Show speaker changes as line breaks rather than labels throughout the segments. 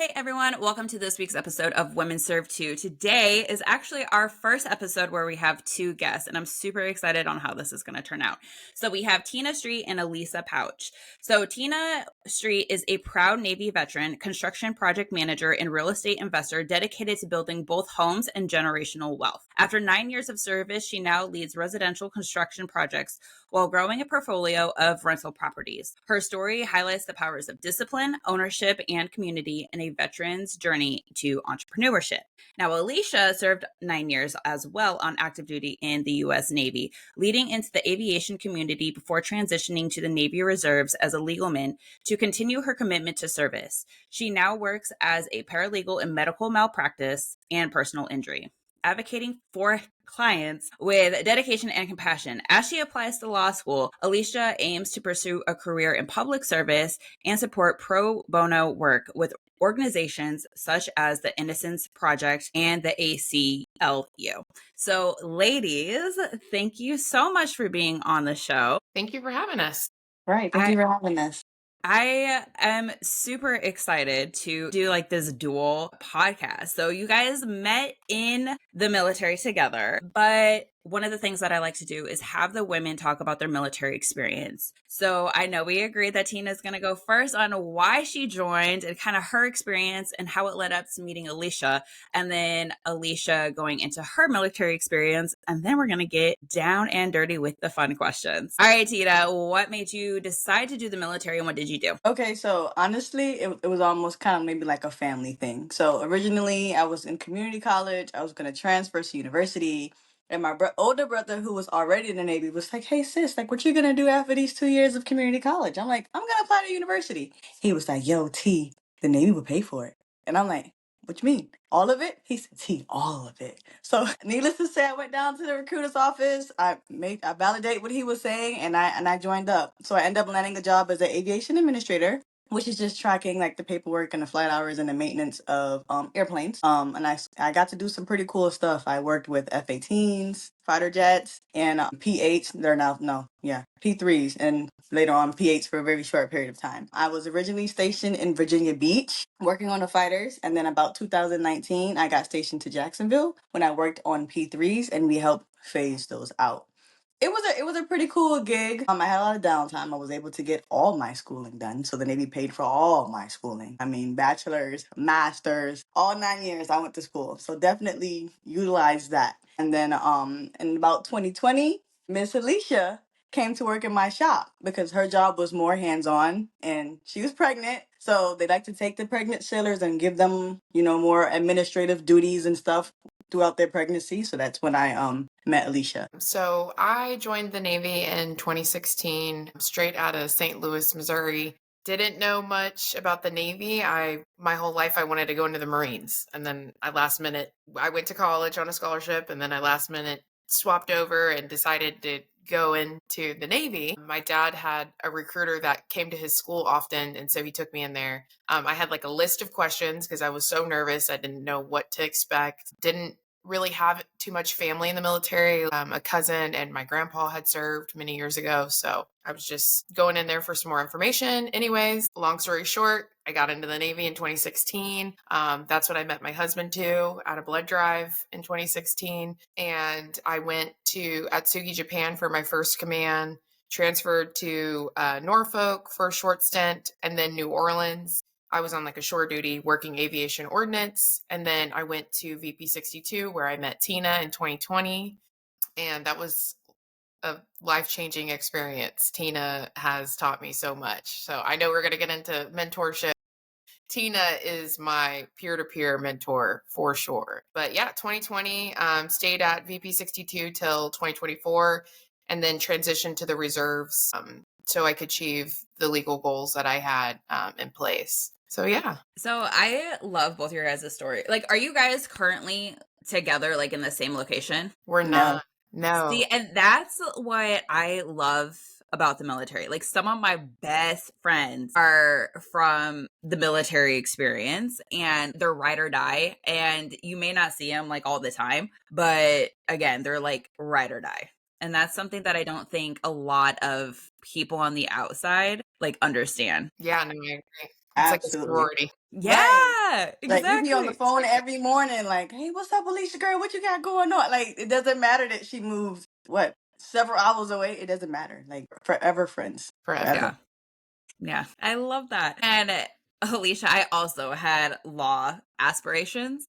Hey everyone, welcome to this week's episode of Women Serve 2. Today is actually our first episode where we have two guests, and I'm super excited on how this is going to turn out. So we have Tina Street and Alycia Pouch. So Tina Street is a proud Navy veteran, construction project manager, and real estate investor dedicated to building both homes and generational wealth. After 9 years of service, she now leads residential construction projects while growing a portfolio of rental properties. Her story highlights the powers of discipline, ownership, and community in a veteran's journey to entrepreneurship. Now, Alycia served 9 years as well on active duty in the U.S. Navy, leading into the aviation community before transitioning to the Navy Reserves as a legalman to continue her commitment to service. She now works as a paralegal in medical malpractice and personal injury, advocating for clients with dedication and compassion. As she applies to law school, Alycia aims to pursue a career in public service and support pro bono work with organizations such as the Innocence Project and the ACLU. So, ladies, thank you so much for being on the show.
Thank you for having us.
Right. Thank you for having us.
I am super excited to do like this dual podcast. So you guys met in the military together, but one of the things that I like to do is have the women talk about their military experience. So I know we agreed that Tina's going to go first on why she joined and kind of her experience and how it led up to meeting Alycia, and then Alycia going into her military experience. And then we're going to get down and dirty with the fun questions. All right, Tina, what made you decide to do the military and what did you do?
Okay, so honestly, it was almost kind of maybe like a family thing. So originally, I was in community college. I was going to transfer to university. And my older brother, who was already in the Navy, was like, "Hey, sis, like, what you going to do after these 2 years of community college?" I'm like, "I'm going to apply to university." He was like, "Yo, T, the Navy will pay for it." And I'm like, "What you mean? All of it?" He said, "T, all of it." So needless to say, I went down to the recruiter's office. I validate what he was saying, and I joined up. So I ended up landing a job as an aviation administrator, which is just tracking like the paperwork and the flight hours and the maintenance of airplanes. And I got to do some pretty cool stuff. I worked with F-18s, fighter jets, and P-8s. They're now P-3s, and later on P-8s for a very short period of time. I was originally stationed in Virginia Beach working on the fighters, and then about 2019 I got stationed to Jacksonville when I worked on P-3s, and we helped phase those out. It was a pretty cool gig. I had a lot of downtime. I was able to get all my schooling done. So the Navy paid for all my schooling. I mean, bachelor's, master's, all 9 years I went to school. So definitely utilize that. And then in about 2020, Miss Alycia came to work in my shop because her job was more hands-on and she was pregnant. So they like to take the pregnant sailors and give them, more administrative duties and stuff throughout their pregnancy. So that's when I met Alycia.
So I joined the Navy in 2016, straight out of St. Louis, Missouri. Didn't know much about the Navy. My whole life I wanted to go into the Marines. And then I went to college on a scholarship, and then I last minute swapped over and decided to go into the Navy. My dad had a recruiter that came to his school often, and so he took me in there. I had like a list of questions because I was so nervous. I didn't know what to expect. Didn't really have too much family in the military. A cousin and my grandpa had served many years ago, so I was just going in there for some more information. Anyways, long story short, I got into the Navy in 2016. That's what I met my husband to at a blood drive in 2016. And I went to Atsugi, Japan for my first command, transferred to Norfolk for a short stint, and then New Orleans. I was on like a shore duty working aviation ordnance. And then I went to VP 62 where I met Tina in 2020. And that was a life-changing experience. Tina has taught me so much. So I know we're going to get into mentorship. Tina is my peer-to-peer mentor for sure. But yeah, 2020, stayed at VP 62 till 2024 and then transitioned to the reserves so I could achieve the legal goals that I had in place. So yeah.
So I love both your guys' story. Like, are you guys currently together, like in the same location?
We're not. No.
See, and that's what I love about the military. Like, some of my best friends are from the military experience and they're ride or die. And you may not see them like all the time, but again, they're like ride or die. And that's something that I don't think a lot of people on the outside like understand.
Yeah, no, I agree. It's like a
Absolutely.
sorority.
Right.
Yeah,
Like we be on the
exactly.
phone every morning, like, hey, what's up, Alycia girl? What you got going on? Like, it doesn't matter that she moves several hours away. It doesn't matter. Like forever friends.
Forever.
Yeah.
Forever.
Yeah. I love that. And Alycia, I also had law aspirations.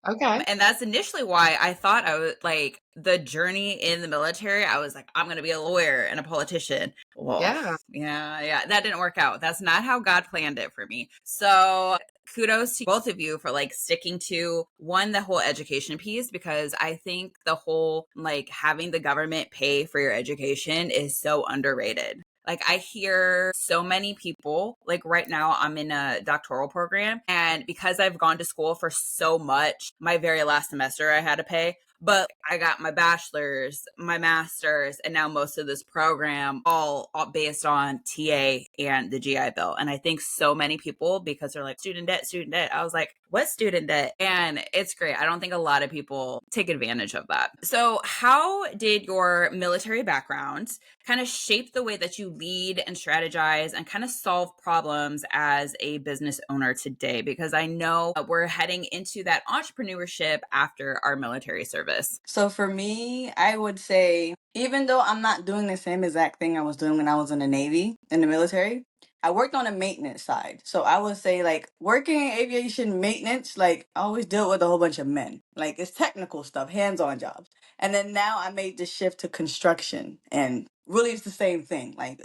Okay.
And that's initially why I thought I was like the journey in the military. I was like, I'm going to be a lawyer and a politician. Well,
Yeah.
yeah, that didn't work out. That's not how God planned it for me. So kudos to both of you for like sticking to one, the whole education piece, because I think the whole like having the government pay for your education is so underrated. Like I hear so many people, like right now I'm in a doctoral program, and because I've gone to school for so much, my very last semester I had to pay, but I got my bachelor's, my master's, and now most of this program all based on TA and the GI Bill. And I think so many people, because they're like student debt, I was like, what student debt? And it's great. I don't think a lot of people take advantage of that. So how did your military background kind of shape the way that you lead and strategize and kind of solve problems as a business owner today? Because I know we're heading into that entrepreneurship after our military service.
So for me, I would say, even though I'm not doing the same exact thing I was doing when I was in the Navy, in the military, I worked on the maintenance side. So I would say, like, working in aviation maintenance, like, I always dealt with a whole bunch of men. Like, it's technical stuff, hands-on jobs. And then now I made the shift to construction, and really it's the same thing. Like,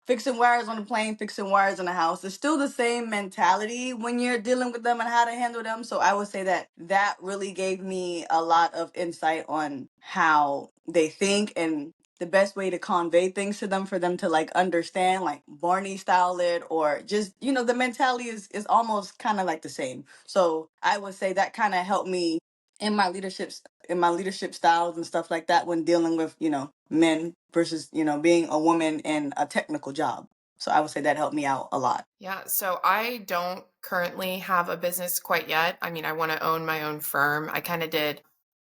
fixing wires on the plane, fixing wires in the house. It's still the same mentality when you're dealing with them and how to handle them. So I would say that that really gave me a lot of insight on how they think and the best way to convey things to them for them to like understand, like Barney style it, or just, the mentality is almost kind of like the same. So I would say that kind of helped me in my leadership styles and stuff like that when dealing with men versus being a woman in a technical job. So I would say that helped me out a lot.
Yeah, so I don't currently have a business quite yet. I mean, I want to own my own firm. I kind of did.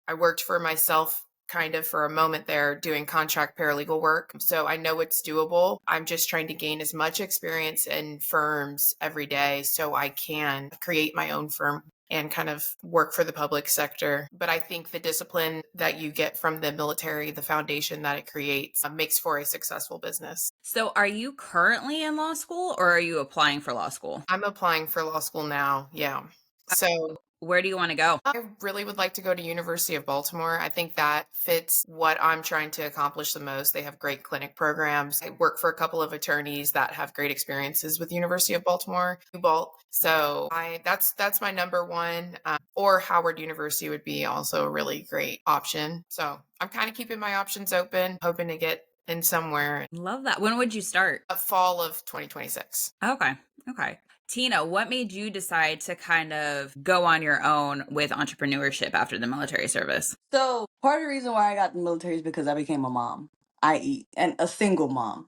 I worked for myself kind of for a moment there doing contract paralegal work. So I know it's doable. I'm just trying to gain as much experience in firms every day so I can create my own firm and kind of work for the public sector. But I think the discipline that you get from the military, the foundation that it creates, makes for a successful business.
So are you currently in law school or are you applying for law school?
I'm applying for law school now. Yeah. So
Where do you want to go?
I really would like to go to University of Baltimore. I think that fits what I'm trying to accomplish the most. They have great clinic programs. I work for a couple of attorneys that have great experiences with University of Baltimore, UBalt. So that's my number one. Or Howard University would be also a really great option. So I'm kind of keeping my options open, hoping to get in somewhere.
Love that. When would you start?
Fall of 2026.
Okay. Okay. Tina, what made you decide to kind of go on your own with entrepreneurship after the military service?
So part of the reason why I got the military is because I became a mom, i.e., and a single mom.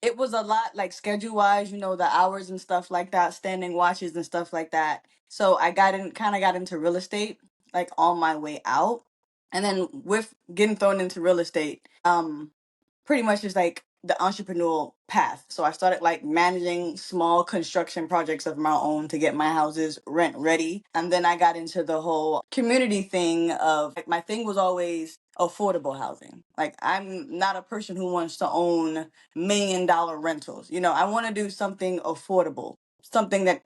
It was a lot, like schedule wise, the hours and stuff like that, standing watches and stuff like that. So I got into real estate like on my way out. And then with getting thrown into real estate, pretty much is like the entrepreneurial path. So I started like managing small construction projects of my own to get my houses rent ready. And then I got into the whole community thing of like my thing was always affordable housing. Like I'm not a person who wants to own $1 million rentals. I want to do something affordable. Something that,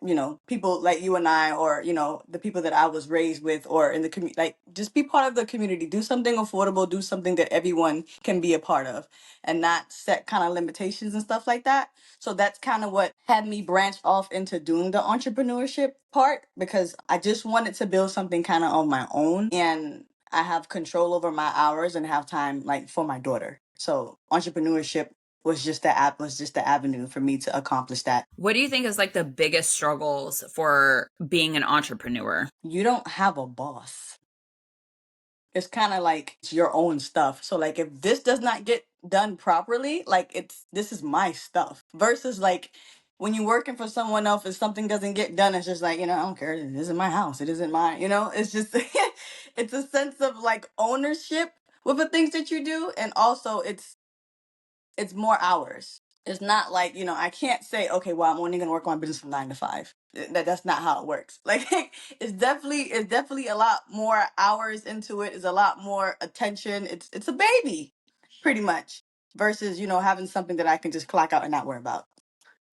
people like you and I, or, the people that I was raised with, or in the community, like just be part of the community. Do something affordable, do something that everyone can be a part of and not set kind of limitations and stuff like that. So that's kind of what had me branch off into doing the entrepreneurship part, because I just wanted to build something kind of on my own, and I have control over my hours and have time like for my daughter. So entrepreneurship was just the avenue for me to accomplish that.
What do you think is like the biggest struggles for being an entrepreneur?
You don't have a boss. It's kind of like it's your own stuff. So like if this does not get done properly, like this is my stuff. Versus like when you're working for someone else, if something doesn't get done, it's just like, I don't care. This isn't my house. It isn't mine. It's just it's a sense of like ownership with the things that you do, and also it's more hours. It's not like, I can't say, okay, well, I'm only going to work on my business from 9 to 5. That's not how it works. Like, it's definitely a lot more hours into it. It's a lot more attention. It's a baby, pretty much, versus, having something that I can just clock out and not worry about.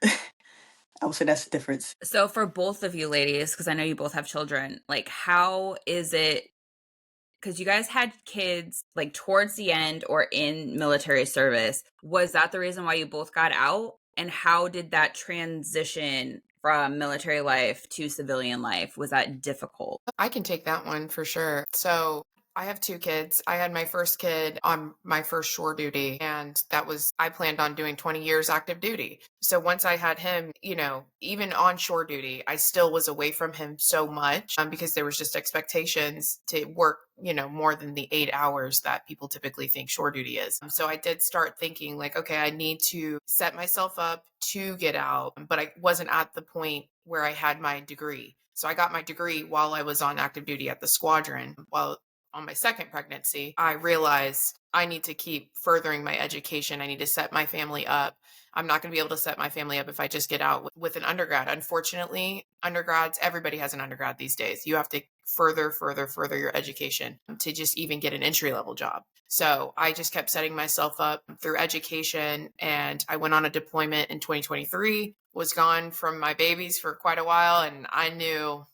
I would say that's the difference.
So for both of you ladies, because I know you both have children, like how is it? Because you guys had kids like towards the end or in military service. Was that the reason why you both got out? And how did that transition from military life to civilian life? Was that difficult?
I can take that one for sure. So I have two kids. I had my first kid on my first shore duty, and I planned on doing 20 years active duty. So once I had him, even on shore duty, I still was away from him so much because there was just expectations to work, more than the 8 hours that people typically think shore duty is. So I did start thinking like, okay, I need to set myself up to get out, but I wasn't at the point where I had my degree. So I got my degree while I was on active duty at the squadron. While on my second pregnancy, I realized I need to keep furthering my education. I need to set my family up. I'm not going to be able to set my family up if I just get out with an undergrad. Unfortunately, undergrads, everybody has an undergrad these days. You have to further your education to just even get an entry level job. So I just kept setting myself up through education, and I went on a deployment in 2023, was gone from my babies for quite a while, and I knew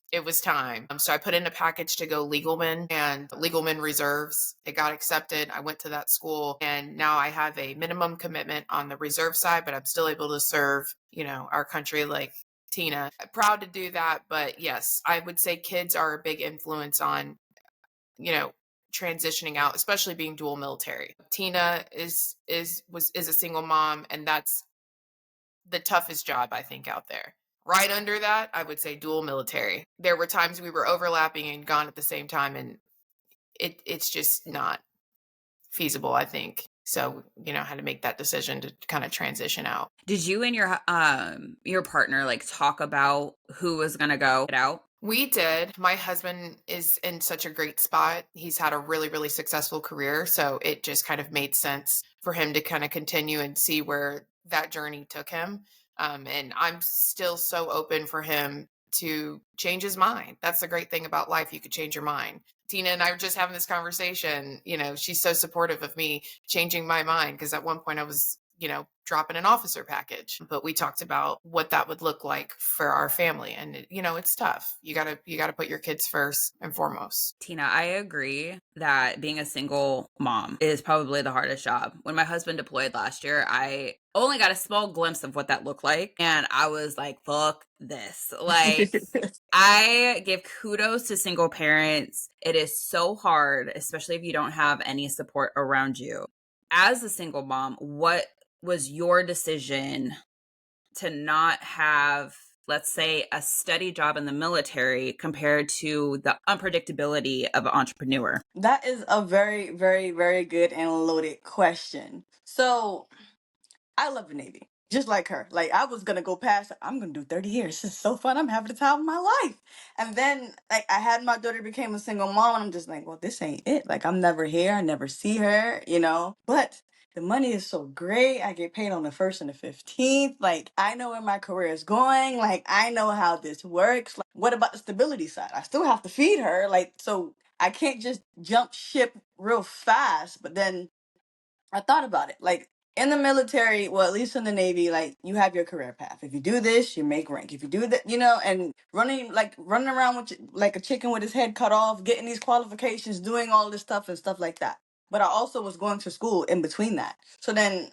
it was time. So I put in a package to go legalman and legalman reserves. It got accepted. I went to that school, and now I have a minimum commitment on the reserve side, but I'm still able to serve, our country like Tina. I'm proud to do that. But yes, I would say kids are a big influence on, transitioning out, especially being dual military. Tina is a single mom, and that's the toughest job I think out there. Right under that, I would say dual military. There were times we were overlapping and gone at the same time, and it's just not feasible, I think. So, had to make that decision to kind of transition out.
Did you and your partner like talk about who was gonna go out?
We did. My husband is in such a great spot. He's had a really, really successful career. So it just kind of made sense for him to kind of continue and see where that journey took him. And I'm still so open for him to change his mind. That's the great thing about life. You could change your mind. Tina and I were just having this conversation. She's so supportive of me changing my mind because at one point I was, dropping an officer package. But we talked about what that would look like for our family. And, it's tough. You gotta put your kids first and foremost.
Tina, I agree that being a single mom is probably the hardest job. When my husband deployed last year, I only got a small glimpse of what that looked like. And I was like, fuck this. Like, I give kudos to single parents. It is so hard, especially if you don't have any support around you. As a single mom, what was your decision to not have, let's say, a steady job in the military compared to the unpredictability of an entrepreneur?
That is a very, very, very good and loaded question. So I love the Navy, just like her. Like, I was gonna go past, I'm gonna do 30 years. This is so fun. I'm having the time of my life. And then, like, I had my daughter, became a single mom, and I'm just like, well, this ain't it. Like, I'm never here. I never see her. But the money is so great. I get paid on the 1st and the 15th. Like, I know where my career is going. Like, I know how this works. Like, what about the stability side? I still have to feed her. Like, so I can't just jump ship real fast. But then I thought about it. Like, in the military, well, at least in the Navy, like, you have your career path. If you do this, you make rank. If you do that, and running around with like a chicken with his head cut off, getting these qualifications, doing all this stuff and stuff like that. But I also was going to school in between that. So then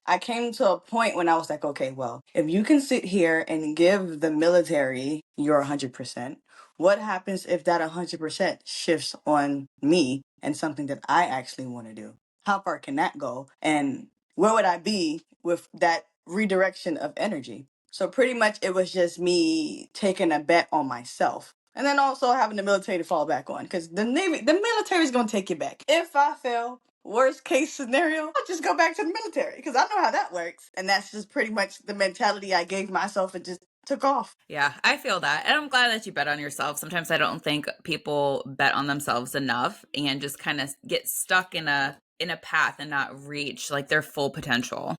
I came to a point when I was like, okay, well, if you can sit here and give the military your 100%, what happens if that 100% shifts on me and something that I actually want to do? How far can that go? And where would I be with that redirection of energy? So pretty much it was just me taking a bet on myself. And then also having the military to fall back on, because the military is going to take you back. If I fail, worst case scenario, I'll just go back to the military because I know how that works. And that's just pretty much the mentality I gave myself and just took off.
Yeah, I feel that. And I'm glad that you bet on yourself. Sometimes I don't think people bet on themselves enough and just kind of get stuck in a path and not reach like their full potential.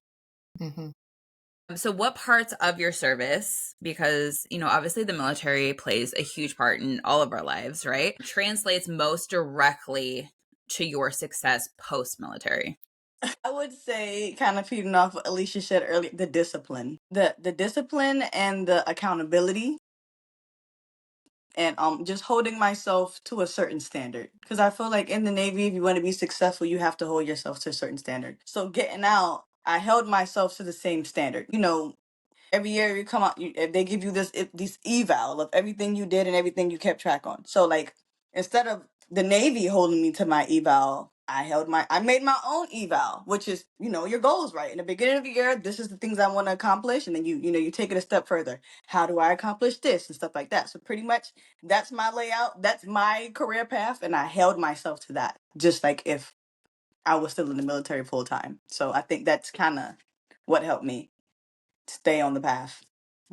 Hmm.
So, what parts of your service, because, obviously the military plays a huge part in all of our lives, right? Translates most directly to your success post military?
I would say, kind of feeding off what Alycia said earlier, the discipline. The discipline and the accountability, and just holding myself to a certain standard, because I feel like in the Navy, if you want to be successful, you have to hold yourself to a certain standard. So getting out, I held myself to the same standard. Every year you come out, if they give you this eval of everything you did and everything you kept track on. So like, instead of the Navy holding me to my eval, I made my own eval, which is, your goals, right? In the beginning of the year, this is the things I want to accomplish. And then you take it a step further. How do I accomplish this and stuff like that? So pretty much that's my layout. That's my career path. And I held myself to that, just like if I was still in the military full time. So I think that's kind of what helped me stay on the path,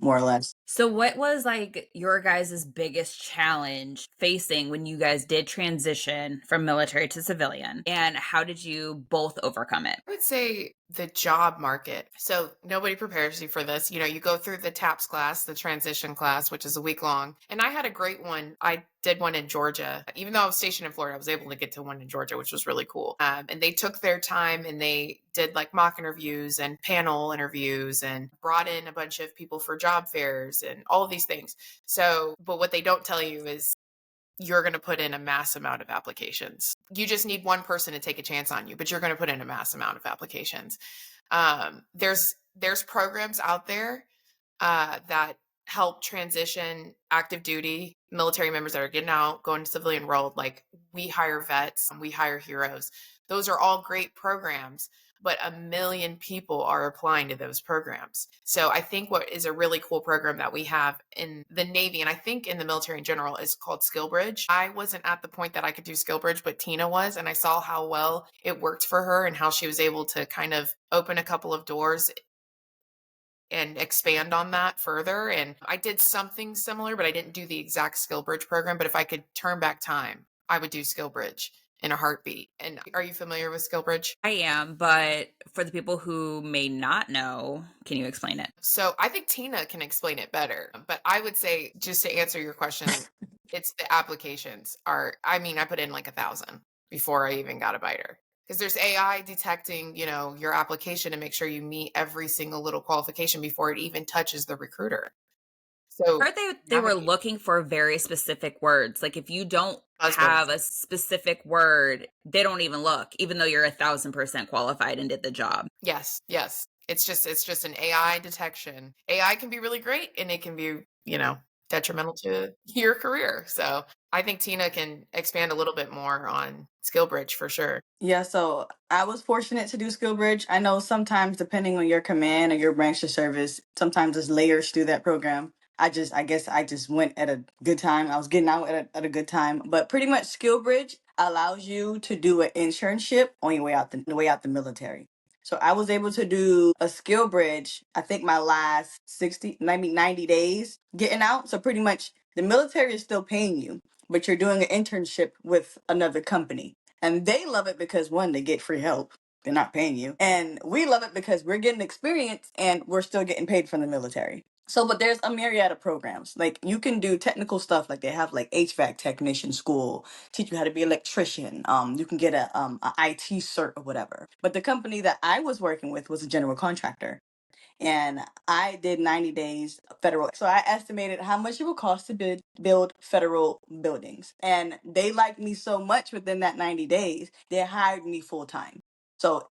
more or less.
So, what was like your guys' biggest challenge facing when you guys did transition from military to civilian? And how did you both overcome it?
I would say the job market. So nobody prepares you for this. You go through the TAPS class, the transition class, which is a week long. And I had a great one. I did one in Georgia. Even though I was stationed in Florida, I was able to get to one in Georgia, which was really cool. And they took their time and they did like mock interviews and panel interviews and brought in a bunch of people for job fairs and all of these things. So, but what they don't tell you is you're going to put in a mass amount of applications. You just need one person to take a chance on you, but you're going to put in a mass amount of applications. There's programs out there that help transition active duty military members that are getting out, going to civilian world. Like, we hire vets, we hire heroes. Those are all great programs, but 1 million people are applying to those programs. So I think what is a really cool program that we have in the Navy, and I think in the military in general, is called SkillBridge. I wasn't at the point that I could do SkillBridge, but Tina was, and I saw how well it worked for her and how she was able to kind of open a couple of doors and expand on that further. And I did something similar, but I didn't do the exact SkillBridge program. But if I could turn back time, I would do SkillBridge in a heartbeat. And are you familiar with SkillBridge?
I am, but for the people who may not know, can you explain it?
So I think Tina can explain it better. But I would say, just to answer your question, it's the applications I put in like 1,000 before I even got a biter. Because there's AI detecting, your application to make sure you meet every single little qualification before it even touches the recruiter. So
Heard they were looking for very specific words. Like, if you don't have
buzzwords.
a specific word, they don't even look, even though you're 1,000% qualified and did the job.
Yes, yes. It's just an AI detection. AI can be really great and it can be, detrimental to your career. So I think Tina can expand a little bit more on SkillBridge for sure.
Yeah, so I was fortunate to do SkillBridge. I know sometimes, depending on your command or your branch of service, sometimes there's layers through that program. I guess I just went at a good time. I was getting out at a good time. But pretty much SkillBridge allows you to do an internship on your way out the military. So I was able to do a SkillBridge, I think my last 60, maybe 90 days getting out. So pretty much the military is still paying you, but you're doing an internship with another company. And they love it because, one, they get free help. They're not paying you. And we love it because we're getting experience and we're still getting paid from the military. So, but there's a myriad of programs. Like, you can do technical stuff, like they have like HVAC technician school, teach you how to be an electrician. You can get a IT cert or whatever. But the company that I was working with was a general contractor. And I did 90 days federal. So I estimated how much it would cost to build federal buildings. And they liked me so much within that 90 days, they hired me full time. So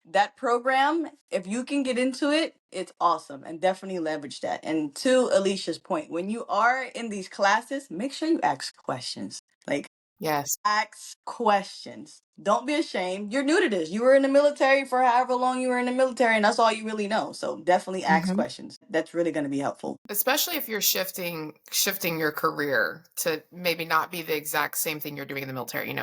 that program, if you can get into it, it's awesome, and definitely leverage that. And to Alicia's point, when you are in these classes, make sure you ask questions. Like,
Yes.
ask questions. Don't be ashamed. You're new to this. You were in the military for however long you were in the military, and that's all you really know. So definitely ask
Mhm.
questions. That's really going to be helpful.
Especially if you're shifting your career to maybe not be the exact same thing you're doing in the military.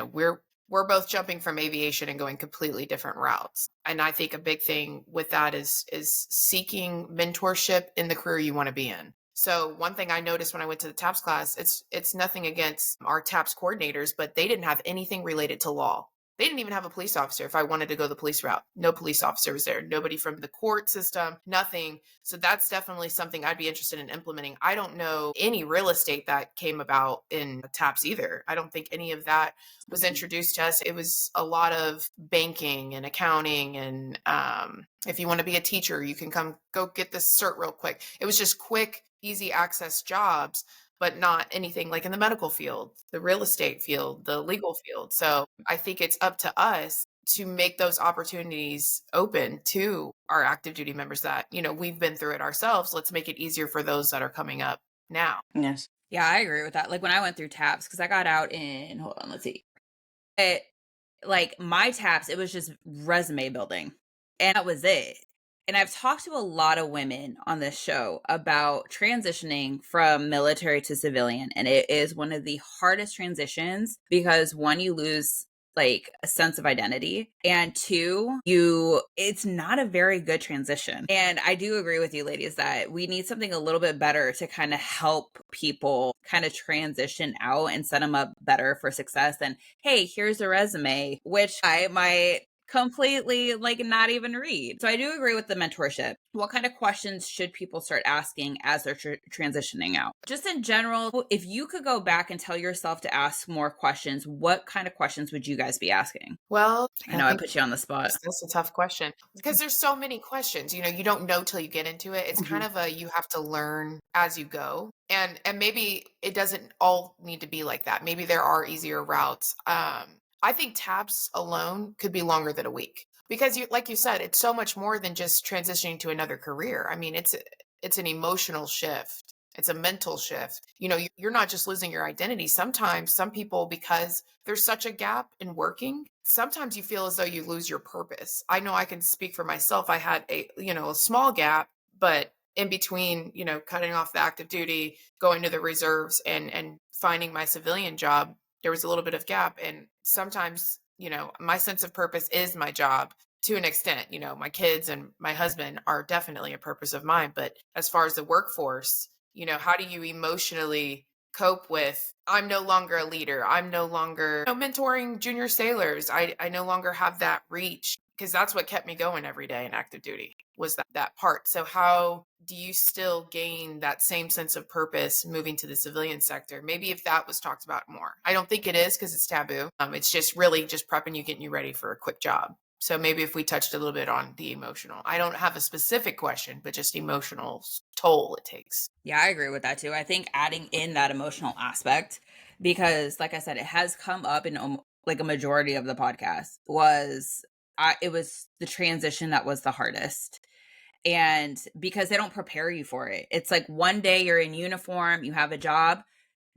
We're both jumping from aviation and going completely different routes. And I think a big thing with that is seeking mentorship in the career you want to be in. So one thing I noticed when I went to the TAPS class, it's nothing against our TAPS coordinators, but they didn't have anything related to law. They didn't even have a police officer if I wanted to go the police route. No police officer was there. Nobody from the court system, nothing. So that's definitely something I'd be interested in implementing. I don't know any real estate that came about in TAPS either. I don't think any of that was introduced to us. It was a lot of banking and accounting. And if you want to be a teacher, you can come go get this cert real quick. It was just quick, easy access jobs, but not anything like in the medical field, the real estate field, the legal field. So I think it's up to us to make those opportunities open to our active duty members that, we've been through it ourselves. Let's make it easier for those that are coming up now.
Yes.
Yeah, I agree with that. Like when I went through TAPS, because I got out in, hold on, let's see. Like my TAPS, it was just resume building. And that was it. And I've talked to a lot of women on this show about transitioning from military to civilian. And it is one of the hardest transitions because one, you lose like a sense of identity, and two, it's not a very good transition. And I do agree with you ladies that we need something a little bit better to kind of help people kind of transition out and set them up better for success than, hey, here's a resume, which I might completely like not even read. So I do agree with the mentorship. What kind of questions should people start asking as they're transitioning out? Just in general, if you could go back and tell yourself to ask more questions, what kind of questions would you guys be asking?
Well,
I know I put you on the spot.
That's a tough question because there's so many questions. You don't know till you get into it. It's kind of you have to learn as you go. And maybe it doesn't all need to be like that. Maybe there are easier routes. I think TAPS alone could be longer than a week because like you said, it's so much more than just transitioning to another career. I mean, it's an emotional shift. It's a mental shift. You're not just losing your identity. Sometimes some people, because there's such a gap in working, sometimes you feel as though you lose your purpose. I know I can speak for myself. I had a small gap, but in between, cutting off the active duty, going to the reserves and finding my civilian job, there was a little bit of gap. And sometimes, my sense of purpose is my job to an extent. My kids and my husband are definitely a purpose of mine. But as far as the workforce, how do you emotionally cope with, I'm no longer a leader. I'm no longer mentoring junior sailors. I no longer have that reach, because that's what kept me going every day in active duty was that part. So how do you still gain that same sense of purpose moving to the civilian sector? Maybe if that was talked about more. I don't think it is because it's taboo. It's just really just prepping you, getting you ready for a quick job. So maybe if we touched a little bit on the emotional, I don't have a specific question, but just emotional toll it takes.
Yeah, I agree with that too. I think adding in that emotional aspect, because like I said, it has come up in like a majority of the podcast it was the transition that was the hardest. And because they don't prepare you for it. It's like one day you're in uniform, you have a job,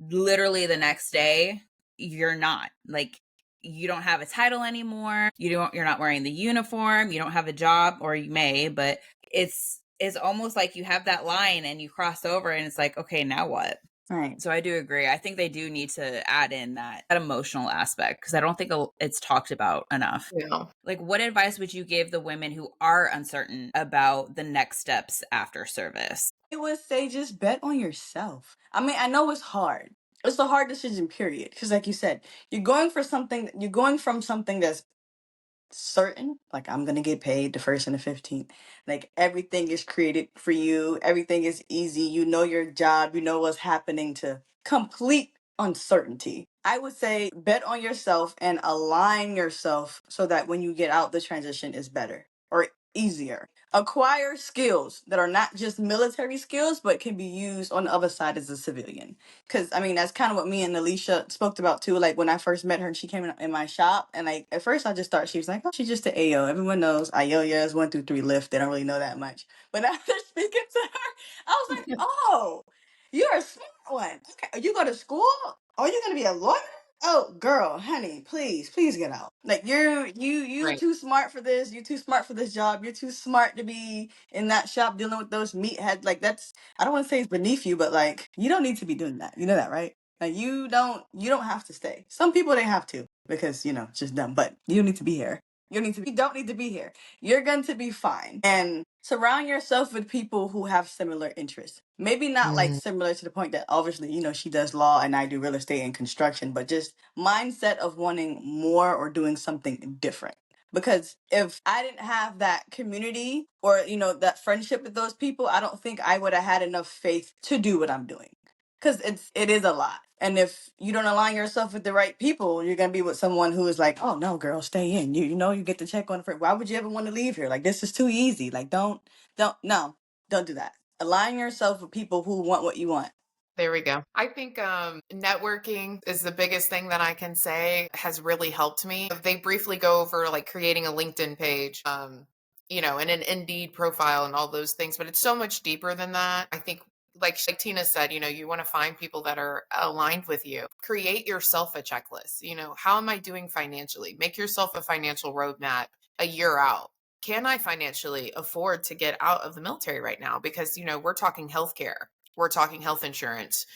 literally the next day you're not. Like you don't have a title anymore. You're not wearing the uniform, you don't have a job, or you may, but it's almost like you have that line and you cross over and it's like, okay, now what?
Right.
So I do agree. I think they do need to add in that emotional aspect because I don't think it's talked about enough.
Yeah.
Like, what advice would you give the women who are uncertain about the next steps after service?
I would say just bet on yourself. I mean, I know it's hard. It's a hard decision, period. Because like you said, you're going from something that's certain, like I'm gonna get paid the 1st and the 15th. Like everything is created for you, everything is easy, you know your job, you know what's happening, to complete uncertainty. I would say bet on yourself and align yourself so that when you get out, the transition is better or easier. Acquire skills that are not just military skills but can be used on the other side as a civilian. Because I mean, that's kind of what me and Alycia spoke about too. Like when I first met her and she came in my shop, and like at first I just thought she was like, oh, she's just an AO. Everyone knows Ayolia is 1 through 3 lift. They don't really know that much. But after speaking to her, I was like, oh, you're a smart one. Okay, you go to school? Oh, you're gonna be a lawyer? Oh, girl, honey, please get out. Like you're
Right.
too smart for this. You're too smart for this job. You're too smart to be in that shop dealing with those meatheads. Like that's, I don't want to say it's beneath you, but like you don't need to be doing that. You know that, right? Like you don't have to stay. Some people they have to because it's just dumb. But you don't need to be here. You don't need to be here. You're going to be fine. And Surround yourself with people who have similar interests. Maybe not like
Mm.
similar to the point that obviously, she does law and I do real estate and construction, but just mindset of wanting more or doing something different. Because if I didn't have that community or, that friendship with those people, I don't think I would have had enough faith to do what I'm doing. Because it is a lot. And if you don't align yourself with the right people, you're gonna be with someone who is like, oh no, girl, stay in. You get the check on the first. Why would you ever want to leave here? Like, this is too easy. Like, no, don't do that. Align yourself with people who want what you want.
There we go. I think networking is the biggest thing that I can say has really helped me. They briefly go over like creating a LinkedIn page, and an Indeed profile and all those things, but it's so much deeper than that. I think, like Tina said, you want to find people that are aligned with you. Create yourself a checklist. How am I doing financially? Make yourself a financial roadmap a year out. Can I financially afford to get out of the military right now? Because, we're talking healthcare. We're talking health insurance.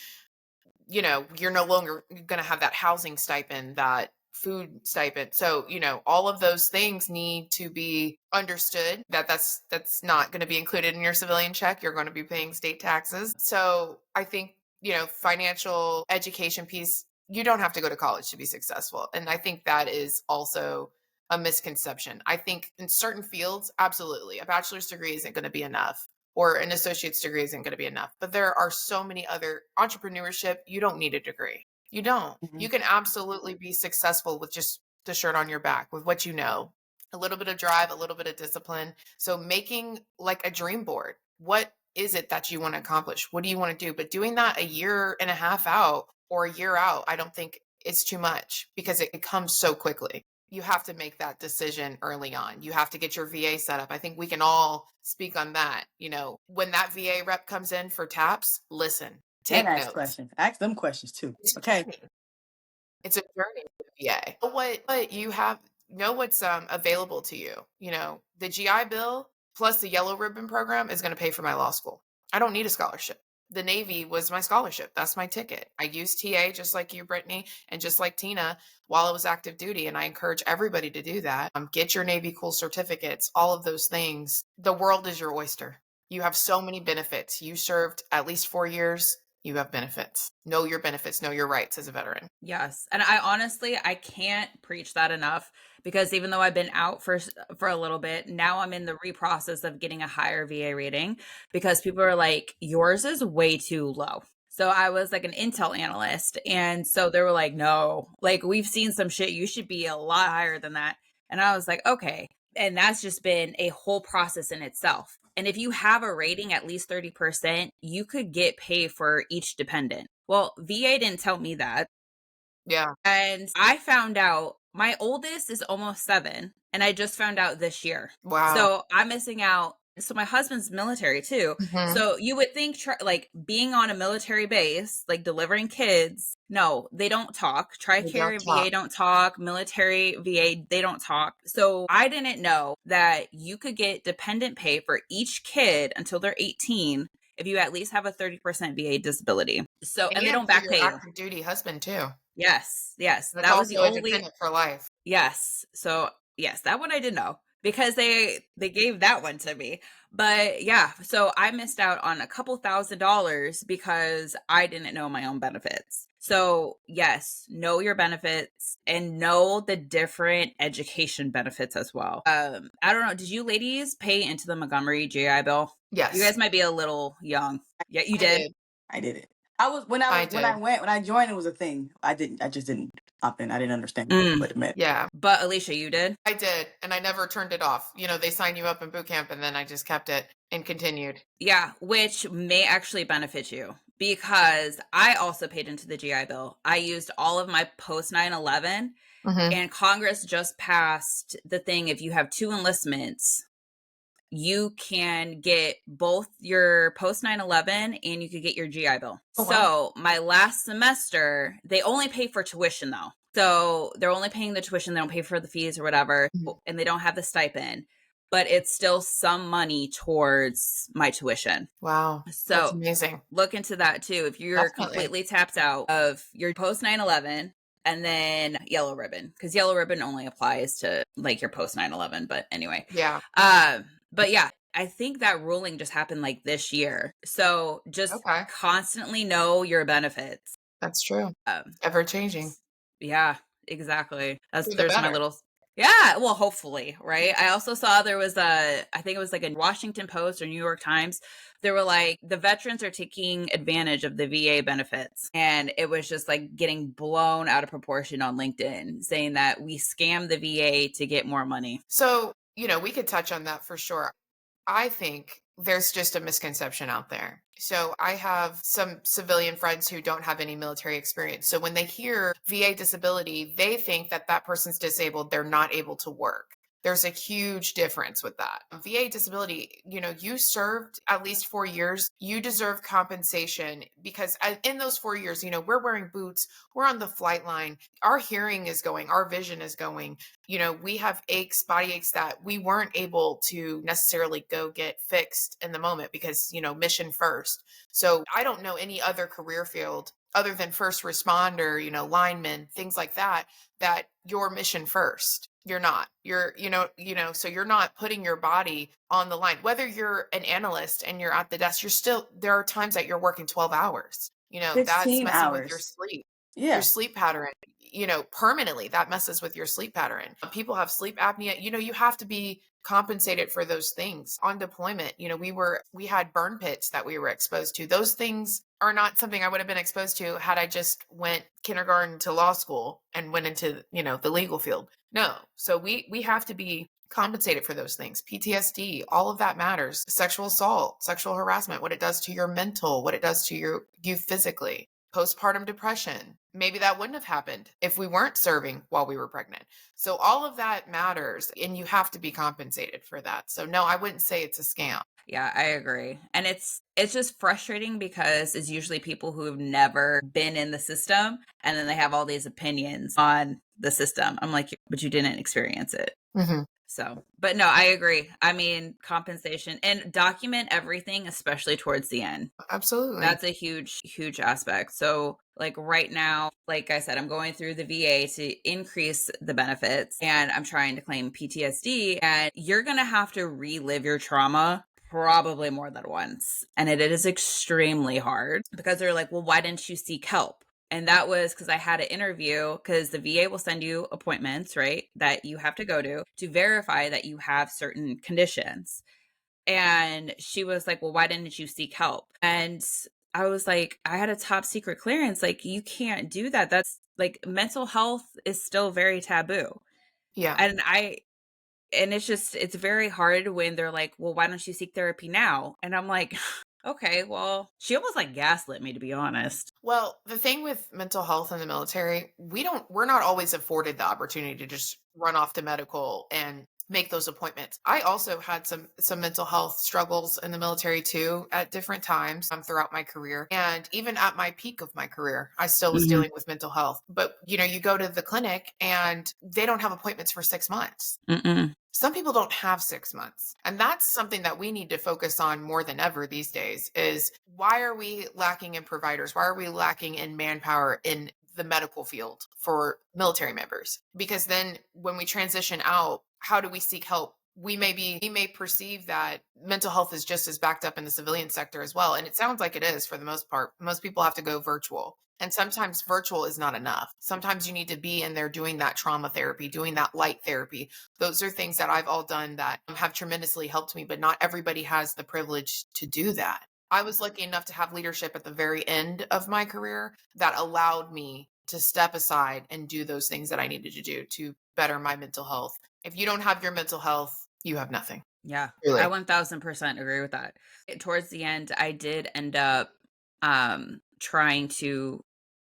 You're no longer going to have that housing stipend, that food stipend. So, all of those things need to be understood that's not going to be included in your civilian check. You're going to be paying state taxes. So I think, financial education piece, you don't have to go to college to be successful. And I think that is also a misconception. I think in certain fields, absolutely, a bachelor's degree isn't going to be enough, or an associate's degree isn't going to be enough. But there are so many other entrepreneurship, you don't need a degree. You don't. You can absolutely be successful with just the shirt on your back, with what you know, a little bit of drive, a little bit of discipline. So making like a dream board. What is it that you want to accomplish? What do you want to do? But doing that a year and a half out or a year out, I don't think it's too much, because it comes so quickly. You have to make that decision early on. You have to get your VA set up. I think we can all speak on that. When that VA rep comes in for TAPS, listen,
And
take
ask
notes.
questions. Ask them questions too.
It's a
Okay.
journey. It's a journey with VA. Know what you have, know what's available to you. The GI Bill plus the Yellow Ribbon program is going to pay for my law school. I don't need a scholarship. The Navy was my scholarship. That's my ticket. I used TA just like you, Brittinie, and just like Tina while I was active duty. And I encourage everybody to do that. Get your Navy cool certificates, all of those things. The world is your oyster. You have so many benefits. You served at least 4 years. You have benefits. Know your benefits, know your rights as a veteran.
Yes. And I can't preach that enough, because even though I've been out for a little bit, now I'm in the reprocess of getting a higher VA rating, because people are like, yours is way too low. So I was like an Intel analyst. And so they were like, no, like, we've seen some shit. You should be a lot higher than that. And I was like, okay. And that's just been a whole process in itself. And if you have a rating at least 30%, you could get pay for each dependent. Well, VA didn't tell me that.
Yeah.
And I found out my oldest is almost 7, and I just found out this year.
Wow.
So I'm missing out. So my husband's military too.
Mhm.
So you would think like being on a military base, like delivering kids. No, they don't talk.
They don't
Tri-care
talk.
VA don't talk. Military VA, they don't talk. So I didn't know that you could get dependent pay for each kid until they're 18 if you at least have a 30% VA disability. So, and they don't
for
back
your
pay you.
active duty husband too.
Yes.
That's
That was the
also a
only,
dependent for life.
yes. So yes, that one I did know, because they gave that one to me. But yeah, so I missed out on a couple $1,000s because I didn't know my own benefits. So yes, know your benefits and know the different education benefits as well. I don't know. Did you ladies pay into the Montgomery GI Bill?
Yes.
You guys might be a little young. Yeah, you
I
did.
I did it. When I joined, it was a thing. I just didn't opt in. I didn't understand what it meant.
Yeah.
But Alycia, you did?
I did. And I never turned it off. They sign you up in boot camp, and then I just kept it and continued.
Yeah, which may actually benefit you, because I also paid into the GI Bill. I used all of my post 9/11, and Congress just passed the thing, if you have 2 enlistments, you can get both your post 9/11 and you could get your GI Bill.
Oh, wow.
So my last semester, they only pay for tuition though. So they're only paying the tuition. They don't pay for the fees or whatever, and they don't have the stipend, but it's still some money towards my tuition.
Wow.
So
that's amazing.
Look into that too. If you're completely tapped out of your post 9/11 and then Yellow Ribbon, because Yellow Ribbon only applies to like your post 9/11. But anyway.
Yeah.
But yeah, I think that ruling just happened like this year. So just
Okay,
constantly know your benefits.
that's true.
Um,
Ever changing
yeah, exactly.
for the
There's my
better.
little, yeah, well, hopefully, right? I also saw there was I think it was like a Washington Post or New York Times. They were like, the veterans are taking advantage of the VA benefits. And it was just like getting blown out of proportion on LinkedIn, saying that we scammed the VA to get more money.
So, we could touch on that for sure. I think there's just a misconception out there. So I have some civilian friends who don't have any military experience. So when they hear VA disability, they think that that person's disabled, they're not able to work. There's a huge difference with that. VA disability, you served at least 4 years. You deserve compensation because in those 4 years, we're wearing boots, we're on the flight line, our hearing is going, our vision is going. We have aches, body aches that we weren't able to necessarily go get fixed in the moment because, mission first. So I don't know any other career field other than first responder, linemen, things like that, that you're mission first. You're not. So you're not putting your body on the line. Whether you're an analyst and you're at the desk, there are times that you're working 12 hours. That's
16
messing with your
hours.
sleep, your
Yeah.
sleep pattern, permanently. That messes with your sleep pattern. People have sleep apnea. You have to be compensated for those things on deployment. We had burn pits that we were exposed to. Those things are not something I would have been exposed to had I just went kindergarten to law school and went into, the legal field. No. So we have to be compensated for those things. PTSD, all of that matters. Sexual assault, sexual harassment, what it does to your mental, what it does to you physically. Postpartum depression. Maybe that wouldn't have happened if we weren't serving while we were pregnant. So all of that matters and you have to be compensated for that. So no, I wouldn't say it's a scam.
Yeah, I agree. And it's just frustrating because it's usually people who have never been in the system and then they have all these opinions on the system. I'm like, but you didn't experience it.
Mm-hmm.
So, but no, I agree. I mean, compensation and document everything, especially towards the end.
Absolutely.
That's a huge, huge aspect. So, like right now, like I said, I'm going through the VA to increase the benefits and I'm trying to claim PTSD. And you're going to have to relive your trauma probably more than once. And it is extremely hard because they're like, well, why didn't you seek help? And that was because I had an interview because the VA will send you appointments, right? That you have to go to verify that you have certain conditions. And she was like, well, why didn't you seek help? And I was like, I had a top secret clearance. Like, you can't do that. That's like mental health is still very taboo.
Yeah.
And it's very hard when they're like, well, why don't you seek therapy now? And I'm like, okay, well, she almost like gaslit me, to be honest.
Well, the thing with mental health in the military, we're not always afforded the opportunity to just run off to medical and make those appointments. I also had some mental health struggles in the military too at different times throughout my career. And even at my peak of my career, I still was
Mhm.
dealing with mental health. But you go to the clinic and they don't have appointments for 6 months.
Mm-mm.
Some people don't have 6 months. And that's something that we need to focus on more than ever these days is why are we lacking in providers? Why are we lacking in manpower in the medical field for military members? Because then when we transition out, how do we seek help? We may perceive that mental health is just as backed up in the civilian sector as well. And it sounds like it is for the most part. Most people have to go virtual. And sometimes virtual is not enough. Sometimes you need to be in there doing that trauma therapy, doing that light therapy. Those are things that I've all done that have tremendously helped me, but not everybody has the privilege to do that. I was lucky enough to have leadership at the very end of my career that allowed me to step aside and do those things that I needed to do to better my mental health. If you don't have your mental health, you have nothing.
Yeah, I
Really.
1000% agree with that. Towards the end, I did end up trying to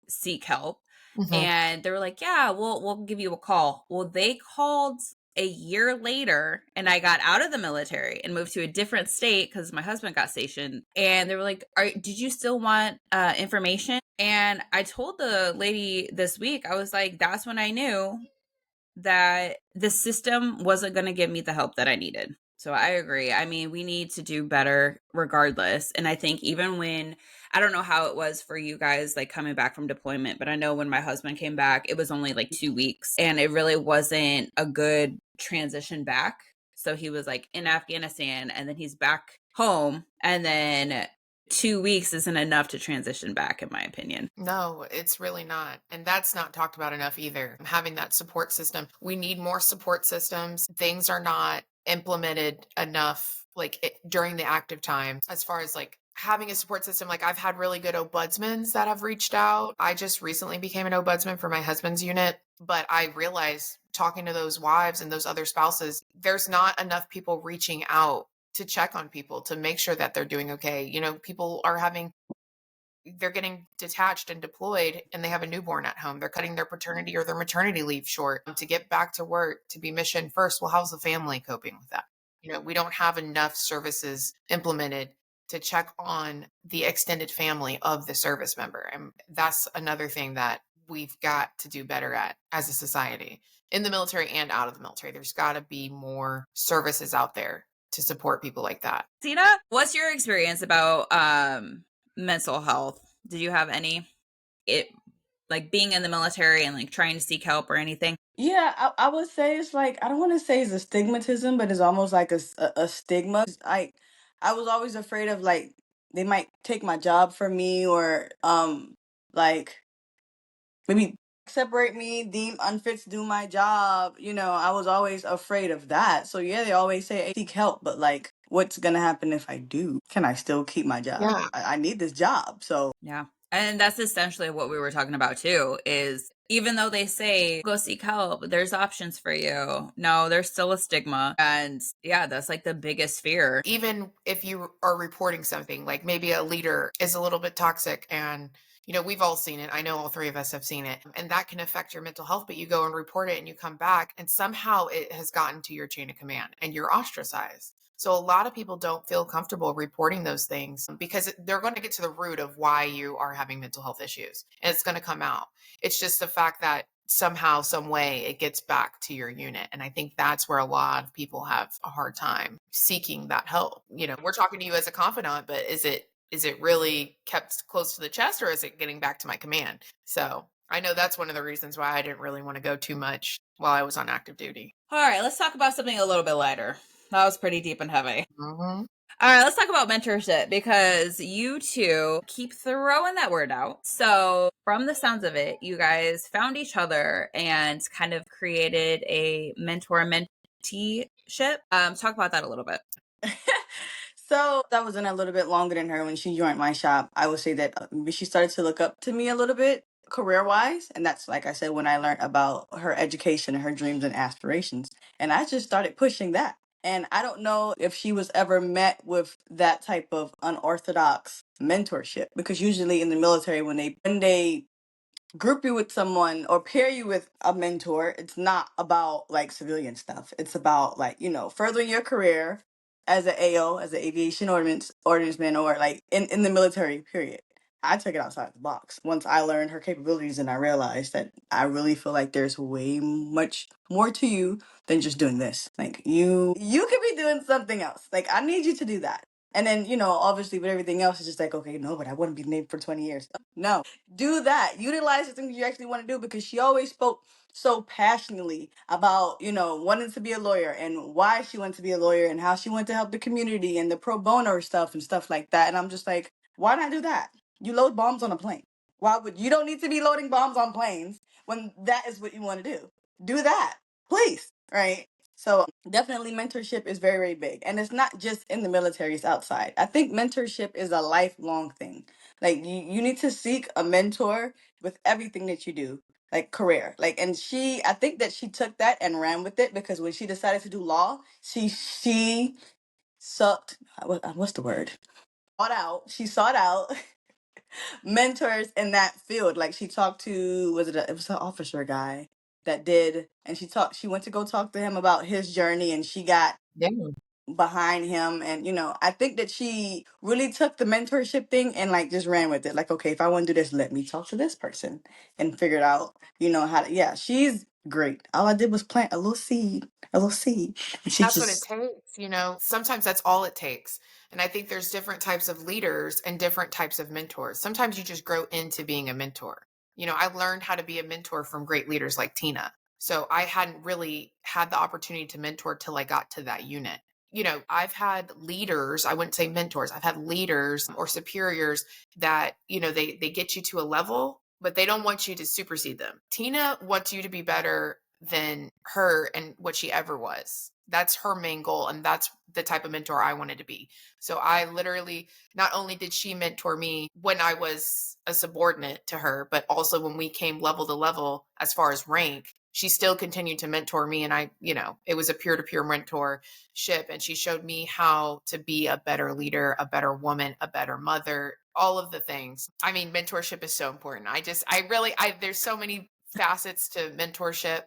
seek help,
Hmm.
and they were like, yeah, we'll give you a call. Well, they called a year later and I got out of the military and moved to a different state because my husband got stationed, and they were like, did you still want information? And I told the lady this week, I was like, that's when I knew that the system wasn't going to give me the help that I needed. So I agree. I mean, we need to do better regardless. And I think even when, I don't know how it was for you guys, like coming back from deployment, but I know when my husband came back, it was only like 2 weeks and it really wasn't a good transition back So he was like in Afghanistan and then he's back home. And then 2 weeks isn't enough to transition back, in my opinion.
No, it's really not. And that's not talked about enough either. Having that support system. We need more support systems. Things are not implemented enough during the active time as far as like having a support system. Like I've had really good ombudsmans that have reached out. I just recently became an ombudsman for my husband's unit, but I realized talking to those wives and those other spouses, there's not enough people reaching out to check on people to make sure that they're doing okay. You know, people are they're getting detached and deployed and they have a newborn at home. They're cutting their paternity or their maternity leave short to get back to work, to be mission first. Well, how's the family coping with that? You know, we don't have enough services implemented to check on the extended family of the service member. And that's another thing that we've got to do better at as a society, in the military and out of the military. There's got to be more services out there to support people like that.
Tina, what's your experience about mental health? Did you have any like being in the military and like trying to seek help or anything?
Yeah, I would say it's like, I don't want to say it's a stigmatism, but it's almost like a stigma. I was always afraid of like they might take my job from me, or like maybe separate me, deem unfit to do my job. I was always afraid of that. So yeah, they always say, "Hey, seek help," but like, what's gonna happen if I do? Can I still keep my job?
Yeah.
I need this job. So
Yeah. And that's essentially what we were talking about too, is even though they say go seek help, there's options for you. No, there's still a stigma. And yeah, that's like the biggest fear.
Even if you are reporting something, like maybe a leader is a little bit toxic and we've all seen it. I know all three of us have seen it, and that can affect your mental health, but you go and report it and you come back and somehow it has gotten to your chain of command and you're ostracized. So a lot of people don't feel comfortable reporting those things because they're going to get to the root of why you are having mental health issues and it's going to come out. It's just the fact that somehow, some way it gets back to your unit. And I think that's where a lot of people have a hard time seeking that help. We're talking to you as a confidant, but is it really kept close to the chest or is it getting back to my command? So I know that's one of the reasons why I didn't really want to go too much while I was on active duty.
All right, let's talk about something a little bit lighter. That was pretty deep and heavy.
Mm-hmm.
All right, let's talk about mentorship because you two keep throwing that word out. So, from the sounds of it, you guys found each other and kind of created a mentor-mentee-ship. Talk about that a little bit.
So I was in a little bit longer than her when she joined my shop. I would say that she started to look up to me a little bit career wise. And that's, like I said, when I learned about her education and her dreams and aspirations. And I just started pushing that. And I don't know if she was ever met with that type of unorthodox mentorship, because usually in the military, when they group you with someone or pair you with a mentor, it's not about like civilian stuff. It's about like, furthering your career as an AO, as an aviation ordnanceman, or like in the military, period. I took it outside the box once I learned her capabilities, and I realized that I really feel like there's way much more to you than just doing this. Like you could be doing something else. Like I need you to do that. And then, obviously with everything else, it's just like, okay, no, but I wouldn't be named for 20 years. No, do that. Utilize the things you actually want to do, because she always spoke so passionately about, wanting to be a lawyer and why she wanted to be a lawyer and how she wanted to help the community and the pro bono stuff and stuff like that. And I'm just like, why not do that? You load bombs on a plane. You don't need to be loading bombs on planes when that is what you want to do. Do that, please. Right? So definitely mentorship is very, very big. And it's not just in the military, it's outside. I think mentorship is a lifelong thing. Like you need to seek a mentor with everything that you do, like career. Like, and I think that she took that and ran with it, because when she decided to do law, she sucked, what's the word? She sought out mentors in that field. Like she talked to, it was an officer guy that did, and she went to go talk to him about his journey, and she got
Yeah.
behind him. And I think that she really took the mentorship thing and like just ran with it. Like, okay, if I want to do this, let me talk to this person and figured out, how to. Yeah, she's great. All I did was plant a little seed, and she
That's what it
just.
takes. Sometimes that's all it takes. And I think there's different types of leaders and different types of mentors. Sometimes you just grow into being a mentor. I've learned how to be a mentor from great leaders like Tina. So I hadn't really had the opportunity to mentor till I got to that unit. I've had leaders, I wouldn't say mentors, I've had leaders or superiors that, they get you to a level, but they don't want you to supersede them. Tina wants you to be better than her and what she ever was. That's her main goal. And that's the type of mentor I wanted to be. So I literally, not only did she mentor me when I was a subordinate to her, but also when we came level to level as far as rank, she still continued to mentor me. And it was a peer to peer mentorship. And she showed me how to be a better leader, a better woman, a better mother, all of the things. I mean, mentorship is so important. There's so many facets to mentorship,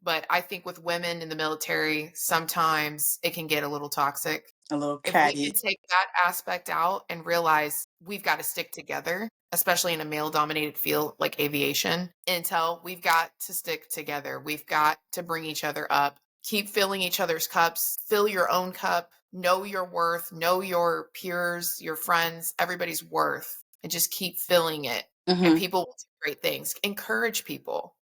but I think with women in the military, sometimes it can get a little toxic.
A little
If we
catty.
could take that aspect out and realize we've got to stick together, especially in a male dominated field like aviation, intel, we've got to stick together. We've got to bring each other up, keep filling each other's cups, fill your own cup, know your worth, know your peers, your friends, everybody's worth, and just keep filling it. And
Hmm.
people will do great things. Encourage people